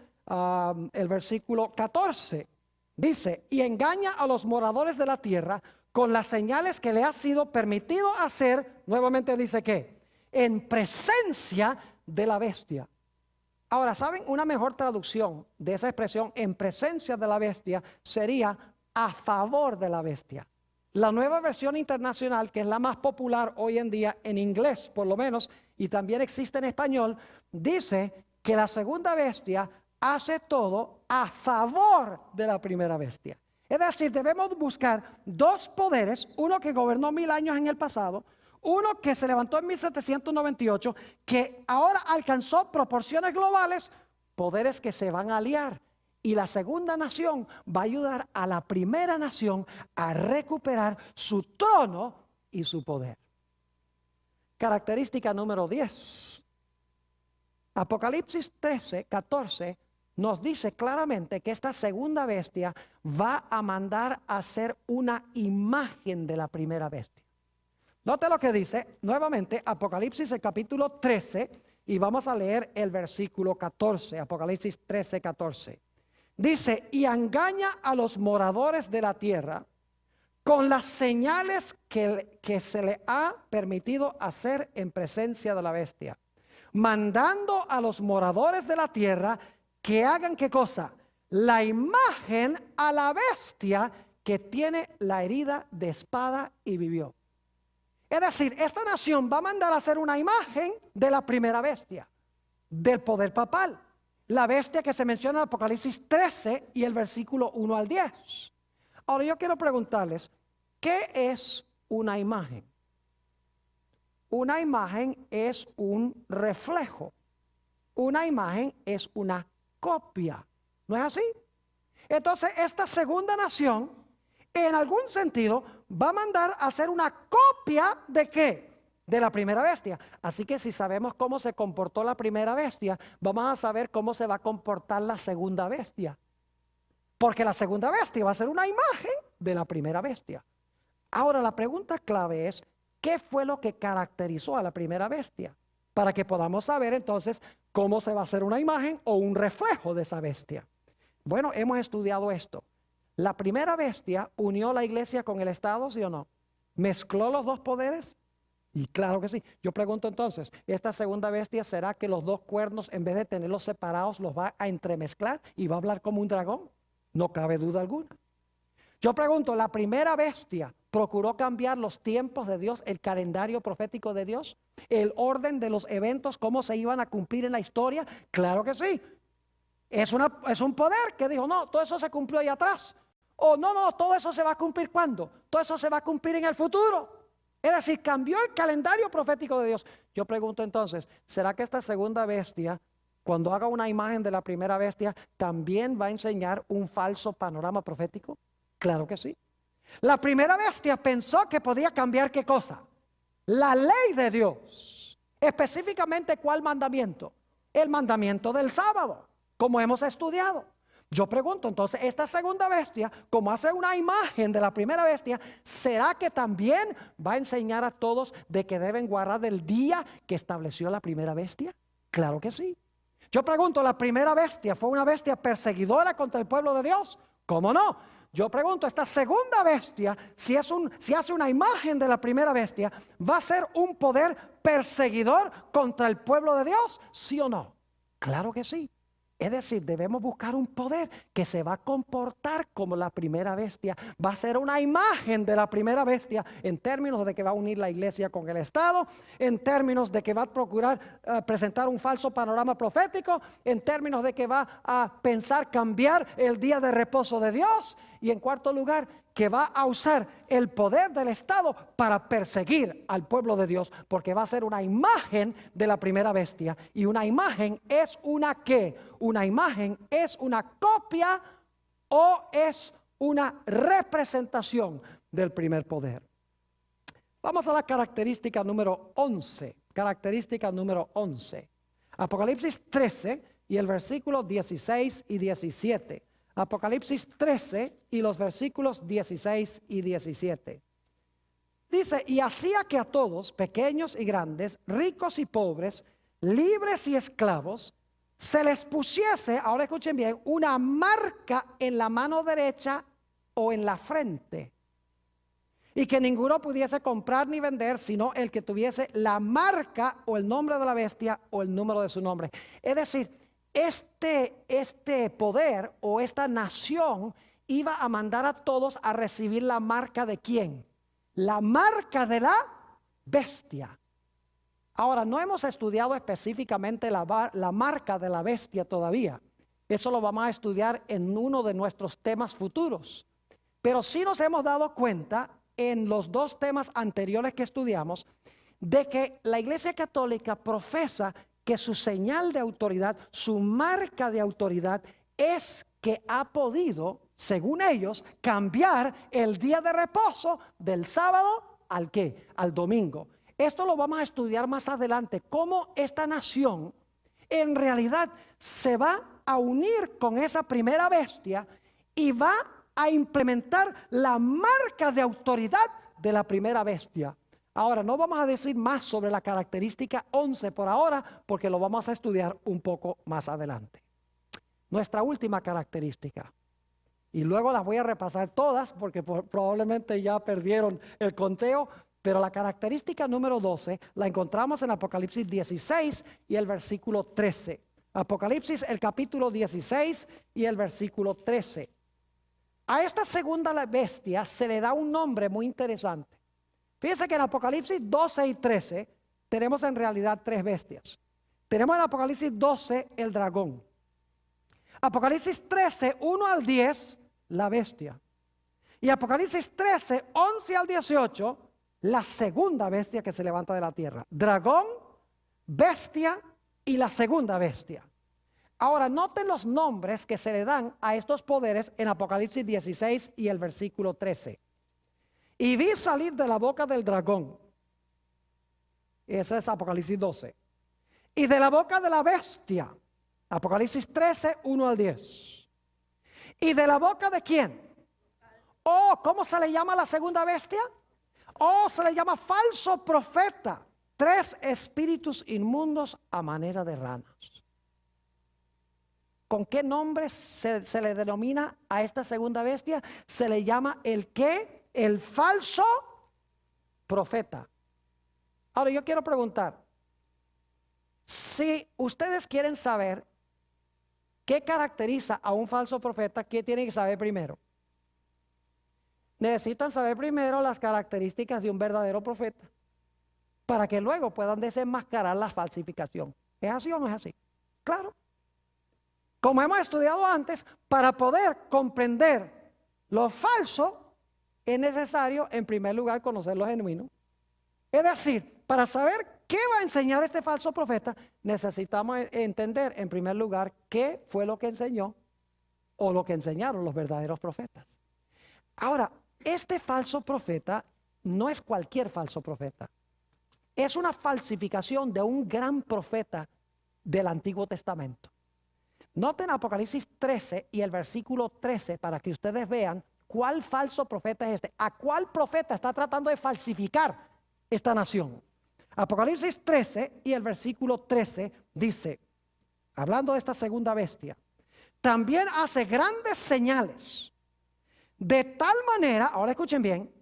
14. Dice, y engaña a los moradores de la tierra con las señales que le ha sido permitido hacer. Nuevamente dice que en presencia de la bestia. Ahora, ¿saben? Una mejor traducción de esa expresión en presencia de la bestia sería a favor de la bestia. La nueva versión internacional, que es la más popular hoy en día en inglés por lo menos, y también existe en español, dice que la segunda bestia hace todo a favor de la primera bestia. Es decir, debemos buscar dos poderes, uno que gobernó 1000 años en el pasado, uno que se levantó en 1798, que ahora alcanzó proporciones globales, poderes que se van a aliar. Y la segunda nación va a ayudar a la primera nación a recuperar su trono y su poder. Característica número 10. Apocalipsis 13, 14 nos dice claramente que esta segunda bestia va a mandar a hacer una imagen de la primera bestia. Note lo que dice nuevamente Apocalipsis el capítulo 13 y vamos a leer el versículo 14, Apocalipsis 13, 14. Dice, y engaña a los moradores de la tierra con las señales que se le ha permitido hacer en presencia de la bestia, mandando a los moradores de la tierra que hagan ¿qué cosa? La imagen a la bestia que tiene la herida de espada y vivió. Es decir, esta nación va a mandar a hacer una imagen de la primera bestia, del poder papal. La bestia que se menciona en Apocalipsis 13 y el versículo 1 al 10. Ahora yo quiero preguntarles, ¿qué es una imagen? Una imagen es un reflejo. Una imagen es una copia. ¿No es así? Entonces esta segunda nación, en algún sentido, va a mandar a hacer una copia ¿de qué? De la primera bestia. Así que si sabemos cómo se comportó la primera bestia, vamos a saber cómo se va a comportar la segunda bestia. Porque la segunda bestia va a ser una imagen de la primera bestia. Ahora la pregunta clave es, ¿qué fue lo que caracterizó a la primera bestia? Para que podamos saber entonces cómo se va a hacer una imagen o un reflejo de esa bestia. Bueno, hemos estudiado esto. La primera bestia unió la iglesia con el Estado, ¿sí o no? ¿Mezcló los dos poderes? Y claro que sí. Yo pregunto entonces, ¿esta segunda bestia será que los dos cuernos, en vez de tenerlos separados, los va a entremezclar y va a hablar como un dragón? No cabe duda alguna. Yo pregunto, ¿la primera bestia procuró cambiar los tiempos de Dios, el calendario profético de Dios, el orden de los eventos, cómo se iban a cumplir en la historia? Claro que sí. Es un poder que dijo, no, todo eso se cumplió ahí atrás. O no, todo eso se va a cumplir ¿cuándo? Todo eso se va a cumplir en el futuro. Es decir, cambió el calendario profético de Dios. Yo pregunto entonces, ¿será que esta segunda bestia, cuando haga una imagen de la primera bestia, también va a enseñar un falso panorama profético? Claro que sí. La primera bestia pensó que podía cambiar ¿qué cosa? La ley de Dios. Específicamente, ¿cuál mandamiento? El mandamiento del sábado, como hemos estudiado. Yo pregunto entonces, esta segunda bestia, como hace una imagen de la primera bestia, ¿será que también va a enseñar a todos de que deben guardar el día que estableció la primera bestia? Claro que sí. Yo pregunto, ¿la primera bestia fue una bestia perseguidora contra el pueblo de Dios? ¿Cómo no? Yo pregunto, esta segunda bestia, si hace una imagen de la primera bestia, ¿va a ser un poder perseguidor contra el pueblo de Dios? ¿Sí o no? Claro que sí. Es decir, debemos buscar un poder que se va a comportar como la primera bestia. Va a ser una imagen de la primera bestia en términos de que va a unir la iglesia con el Estado, en términos de que va a procurar presentar un falso panorama profético, en términos de que va a pensar cambiar el día de reposo de Dios, y en cuarto lugar, que va a usar el poder del Estado para perseguir al pueblo de Dios, porque va a ser una imagen de la primera bestia. Y una imagen es una ¿qué? Una imagen es una copia o es una representación del primer poder. Vamos a la característica número 11. Característica número 11. Apocalipsis 13 y el versículo 16 y 17. Apocalipsis 13 y los versículos 16 y 17. Dice, y hacía que a todos, pequeños y grandes, ricos y pobres, libres y esclavos, se les pusiese, ahora escuchen bien, una marca en la mano derecha o en la frente. Y que ninguno pudiese comprar ni vender, sino el que tuviese la marca o el nombre de la bestia o el número de su nombre. Es decir, este poder o esta nación iba a mandar a todos a recibir la marca ¿de quién? La marca de la bestia. Ahora, no hemos estudiado específicamente la marca de la bestia todavía. Eso lo vamos a estudiar en uno de nuestros temas futuros. Pero sí nos hemos dado cuenta en los dos temas anteriores que estudiamos de que la Iglesia Católica profesa que su señal de autoridad, su marca de autoridad es que ha podido, según ellos, cambiar el día de reposo del sábado ¿al qué? Al domingo. Esto lo vamos a estudiar más adelante, cómo esta nación en realidad se va a unir con esa primera bestia y va a implementar la marca de autoridad de la primera bestia. Ahora, no vamos a decir más sobre la característica 11 por ahora, porque lo vamos a estudiar un poco más adelante. Nuestra última característica, y luego las voy a repasar todas, porque probablemente ya perdieron el conteo, pero la característica número 12 la encontramos en Apocalipsis 16 y el versículo 13. Apocalipsis, el capítulo 16 y el versículo 13. A esta segunda bestia se le da un nombre muy interesante. Fíjense que en Apocalipsis 12 y 13 tenemos en realidad tres bestias. Tenemos en Apocalipsis 12 el dragón. Apocalipsis 13, 1 al 10, la bestia. Y Apocalipsis 13, 11 al 18, la segunda bestia que se levanta de la tierra. Dragón, bestia y la segunda bestia. Ahora, noten los nombres que se le dan a estos poderes en Apocalipsis 16 y el versículo 13. Y vi salir de la boca del dragón. Ese es Apocalipsis 12. Y de la boca de la bestia. Apocalipsis 13, 1 al 10. ¿Y de la boca de quién? Oh, ¿cómo se le llama a la segunda bestia? Oh, se le llama falso profeta. 3 espíritus inmundos a manera de ranas. ¿Con qué nombre se le denomina a esta segunda bestia? Se le llama el ¿qué? El falso profeta. Ahora yo quiero preguntar, si ustedes quieren saber qué caracteriza a un falso profeta, ¿qué tienen que saber primero? Necesitan saber primero las características de un verdadero profeta, para que luego puedan desenmascarar la falsificación. ¿Es así o no es así? Claro. Como hemos estudiado antes, para poder comprender lo falso, es necesario en primer lugar conocer lo genuino. Es decir, para saber qué va a enseñar este falso profeta, necesitamos entender en primer lugar qué fue lo que enseñó o lo que enseñaron los verdaderos profetas. Ahora, este falso profeta no es cualquier falso profeta. Es una falsificación de un gran profeta del Antiguo Testamento. Noten Apocalipsis 13 y el versículo 13 para que ustedes vean cuál falso profeta es este. ¿A cuál profeta está tratando de falsificar esta nación? Apocalipsis 13 y el versículo 13 dice, hablando de esta segunda bestia, también hace grandes señales. De tal manera, ahora escuchen bien,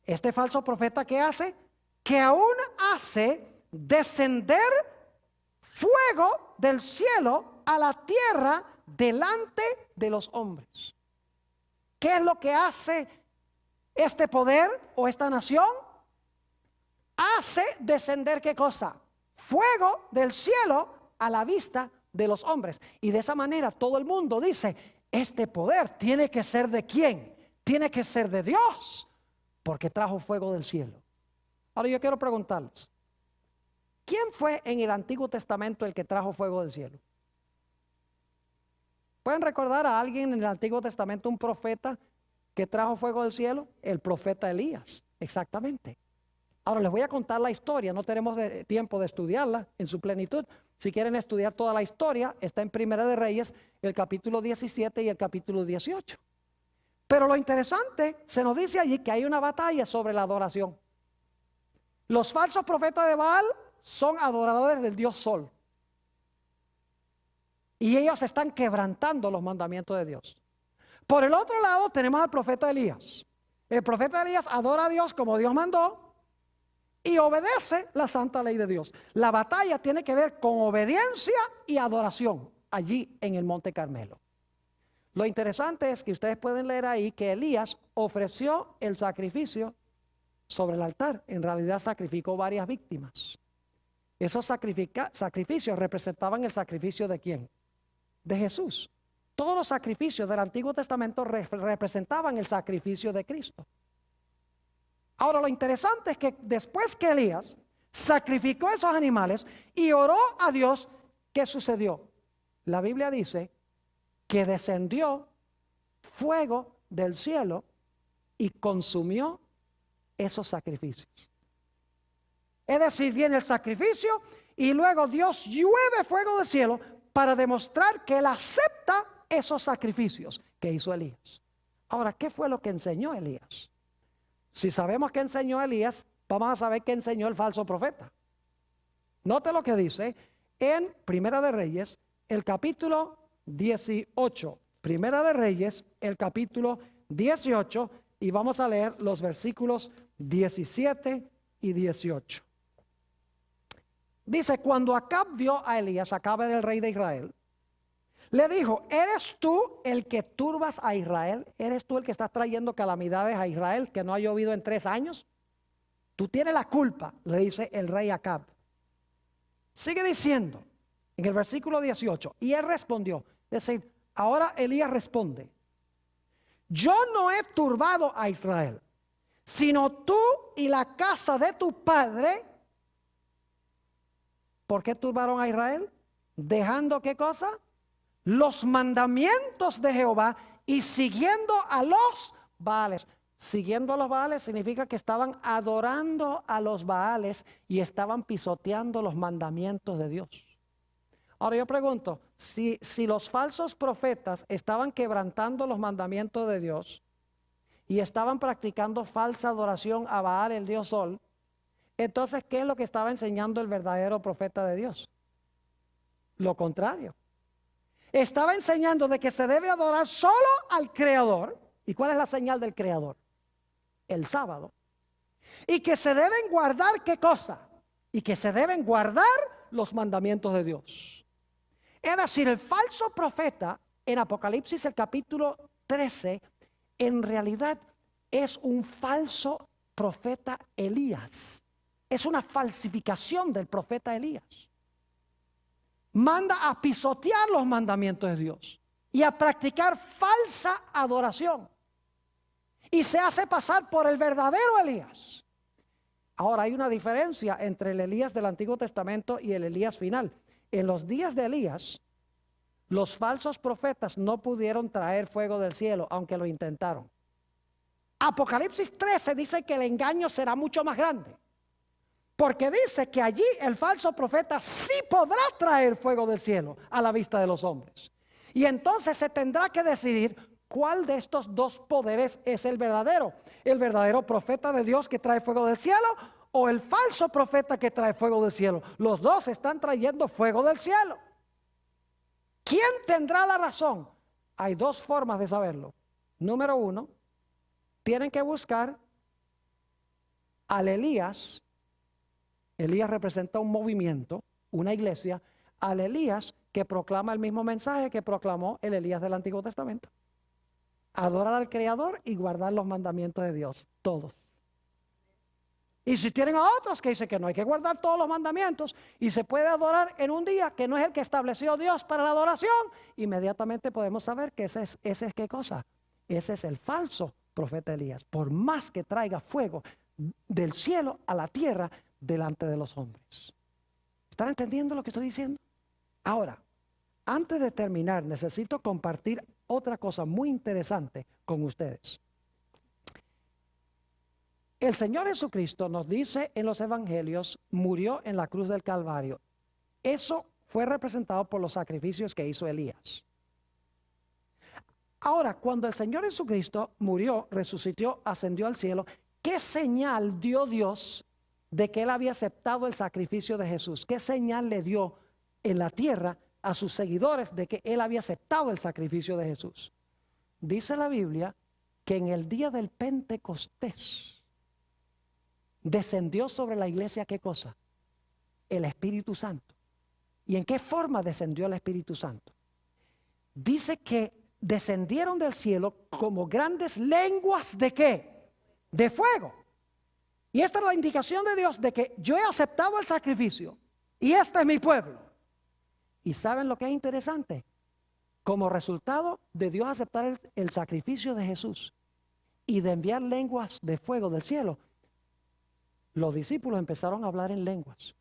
este falso profeta ¿qué hace? Que aún hace descender fuego del cielo a la tierra delante de los hombres. ¿Qué es lo que hace este poder o esta nación? Hace descender ¿qué cosa? Fuego del cielo a la vista de los hombres. Y de esa manera todo el mundo dice, este poder tiene que ser ¿de quién? Tiene que ser de Dios, porque trajo fuego del cielo. Ahora yo quiero preguntarles, ¿quién fue en el Antiguo Testamento el que trajo fuego del cielo? ¿Pueden recordar a alguien en el Antiguo Testamento, un profeta que trajo fuego del cielo? El profeta Elías, exactamente. Ahora les voy a contar la historia, no tenemos tiempo de estudiarla en su plenitud. Si quieren estudiar toda la historia, está en Primera de Reyes, el capítulo 17 y el capítulo 18. Pero lo interesante, se nos dice allí que hay una batalla sobre la adoración. Los falsos profetas de Baal son adoradores del dios Sol. Y ellos están quebrantando los mandamientos de Dios. Por el otro lado tenemos al profeta Elías. El profeta Elías adora a Dios como Dios mandó y obedece la santa ley de Dios. La batalla tiene que ver con obediencia y adoración allí en el Monte Carmelo. Lo interesante es que ustedes pueden leer ahí que Elías ofreció el sacrificio sobre el altar. En realidad sacrificó varias víctimas. Esos sacrificios representaban el sacrificio ¿de quién? De Jesús. Todos los sacrificios del Antiguo Testamento representaban el sacrificio de Cristo. Ahora lo interesante es que después que Elías sacrificó esos animales y oró a Dios, ¿qué sucedió? La Biblia dice que descendió fuego del cielo y consumió esos sacrificios. Es decir, viene el sacrificio y luego Dios llueve fuego del cielo para demostrar que Él acepta esos sacrificios que hizo Elías. Ahora, ¿qué fue lo que enseñó Elías? Si sabemos que enseñó Elías, vamos a saber qué enseñó el falso profeta. Note lo que dice en Primera de Reyes, el capítulo 18. Primera de Reyes, el capítulo 18, y vamos a leer los versículos 17 y 18. Dice, cuando Acab vio a Elías, Acab era el rey de Israel, le dijo, ¿eres tú el que turbas a Israel? ¿Eres tú el que estás trayendo calamidades a Israel, que no ha llovido en 3 años? Tú tienes la culpa, le dice el rey Acab. Sigue diciendo en el versículo 18, y él respondió, es decir, ahora Elías responde, yo no he turbado a Israel, sino tú y la casa de tu padre. ¿Por qué turbaron a Israel? Dejando, ¿qué cosa? Los mandamientos de Jehová y siguiendo a los Baales. Siguiendo a los Baales significa que estaban adorando a los Baales y estaban pisoteando los mandamientos de Dios. Ahora yo pregunto, si los falsos profetas estaban quebrantando los mandamientos de Dios y estaban practicando falsa adoración a Baal, el dios Sol, entonces, ¿qué es lo que estaba enseñando el verdadero profeta de Dios? Lo contrario. Estaba enseñando de que se debe adorar solo al Creador. ¿Y cuál es la señal del Creador? El sábado. Y que se deben guardar, ¿qué cosa? Y que se deben guardar los mandamientos de Dios. Es decir, el falso profeta en Apocalipsis el capítulo 13, en realidad es un falso profeta Elías. Es una falsificación del profeta Elías. Manda a pisotear los mandamientos de Dios y a practicar falsa adoración. Y se hace pasar por el verdadero Elías. Ahora hay una diferencia entre el Elías del Antiguo Testamento y el Elías final. En los días de Elías, los falsos profetas no pudieron traer fuego del cielo, aunque lo intentaron. Apocalipsis 13 dice que el engaño será mucho más grande. Porque dice que allí el falso profeta sí podrá traer fuego del cielo a la vista de los hombres. Y entonces se tendrá que decidir cuál de estos dos poderes es el verdadero. El verdadero profeta de Dios que trae fuego del cielo o el falso profeta que trae fuego del cielo. Los dos están trayendo fuego del cielo. ¿Quién tendrá la razón? Hay dos formas de saberlo. Número uno, tienen que buscar al Elías. Elías representa un movimiento, una iglesia, al Elías que proclama el mismo mensaje que proclamó el Elías del Antiguo Testamento. Adorar al Creador y guardar los mandamientos de Dios, todos. Y si tienen a otros que dicen que no hay que guardar todos los mandamientos y se puede adorar en un día que no es el que estableció Dios para la adoración, inmediatamente podemos saber que ese es ¿qué cosa? Ese es el falso profeta Elías. Por más que traiga fuego del cielo a la tierra, delante de los hombres. ¿Están entendiendo lo que estoy diciendo? Ahora, antes de terminar, necesito compartir otra cosa muy interesante con ustedes. El Señor Jesucristo nos dice en los evangelios, murió en la cruz del Calvario. Eso fue representado por los sacrificios que hizo Elías. Ahora, cuando el Señor Jesucristo murió, resucitó, ascendió al cielo, ¿qué señal dio Dios de que él había aceptado el sacrificio de Jesús? ¿Qué señal le dio en la tierra a sus seguidores de que él había aceptado el sacrificio de Jesús? Dice la Biblia que en el día del Pentecostés descendió sobre la iglesia, ¿qué cosa? El Espíritu Santo. ¿Y en qué forma descendió el Espíritu Santo? Dice que descendieron del cielo como grandes lenguas ¿de qué? De fuego. Y esta es la indicación de Dios de que yo he aceptado el sacrificio y este es mi pueblo. ¿Y saben lo que es interesante? Como resultado de Dios aceptar el sacrificio de Jesús y de enviar lenguas de fuego del cielo, los discípulos empezaron a hablar en lenguas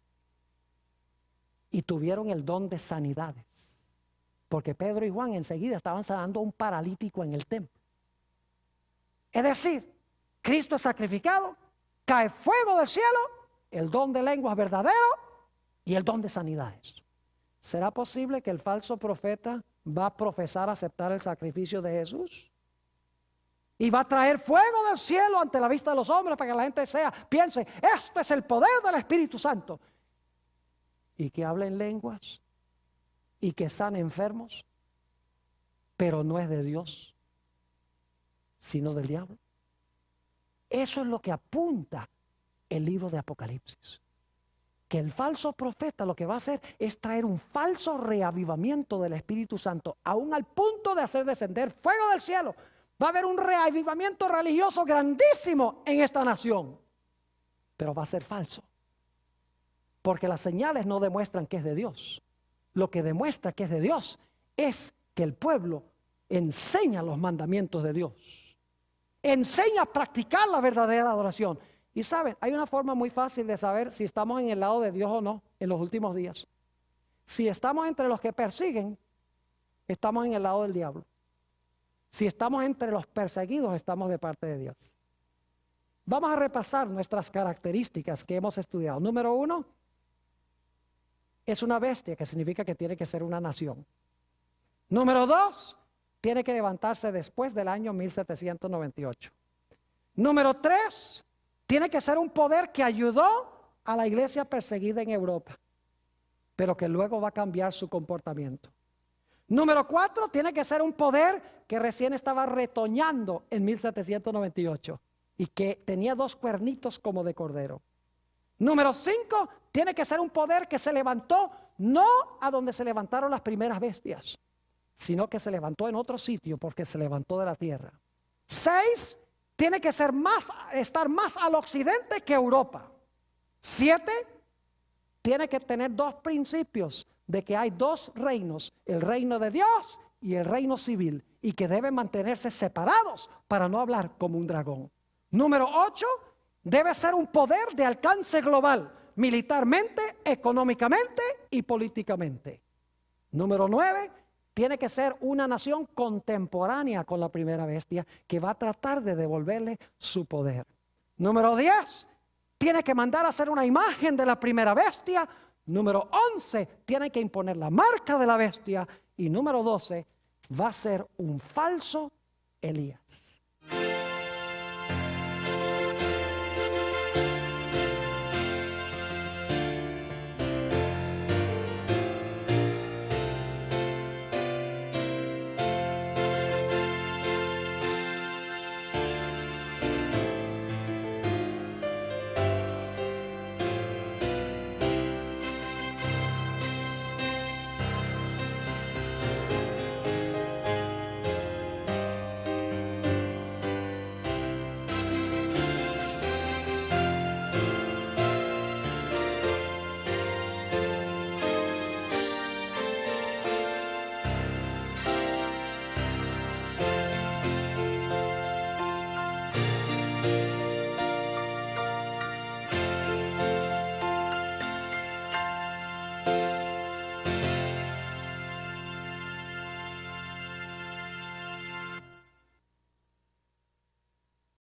y tuvieron el don de sanidades. Porque Pedro y Juan enseguida estaban sanando a un paralítico en el templo. Es decir, Cristo es sacrificado, cae fuego del cielo, el don de lenguas verdadero y el don de sanidades. ¿Será posible que el falso profeta va a profesar aceptar el sacrificio de Jesús? Y va a traer fuego del cielo ante la vista de los hombres para que la gente piense, esto es el poder del Espíritu Santo. Y que hable en lenguas y que sane enfermos, pero no es de Dios, sino del diablo. Eso es lo que apunta el libro de Apocalipsis. Que el falso profeta lo que va a hacer es traer un falso reavivamiento del Espíritu Santo, aún al punto de hacer descender fuego del cielo. Va a haber un reavivamiento religioso grandísimo en esta nación. pero va a ser falso. Porque las señales no demuestran que es de Dios. Lo que demuestra que es de Dios es que el pueblo enseña los mandamientos de Dios. Enseña a practicar la verdadera adoración. Y saben, hay una forma muy fácil de saber si estamos en el lado de Dios o no en los últimos días. Si estamos entre los que persiguen, estamos en el lado del diablo. Si estamos entre los perseguidos, estamos de parte de Dios. Vamos a repasar nuestras características que hemos estudiado. Número 1, es una bestia, que significa que tiene que ser una nación. Número 2, tiene que levantarse después del año 1798. Número 3, tiene que ser un poder que ayudó a la iglesia perseguida en Europa, pero que luego va a cambiar su comportamiento. Número 4, tiene que ser un poder que recién estaba retoñando en 1798 y que tenía 2 cuernitos como de cordero. Número 5, tiene que ser un poder que se levantó no a donde se levantaron las primeras bestias, sino que se levantó en otro sitio porque se levantó de la tierra. 6, tiene que ser estar más al occidente que Europa. 7, tiene que tener 2 principios de que hay 2 reinos, el reino de Dios y el reino civil, y que deben mantenerse separados para no hablar como un dragón. Número 8, debe ser un poder de alcance global, militarmente, económicamente y políticamente. Número 9, tiene que ser una nación contemporánea con la primera bestia que va a tratar de devolverle su poder. Número 10, tiene que mandar a hacer una imagen de la primera bestia. Número 11, tiene que imponer la marca de la bestia. Y número 12, va a ser un falso Elías.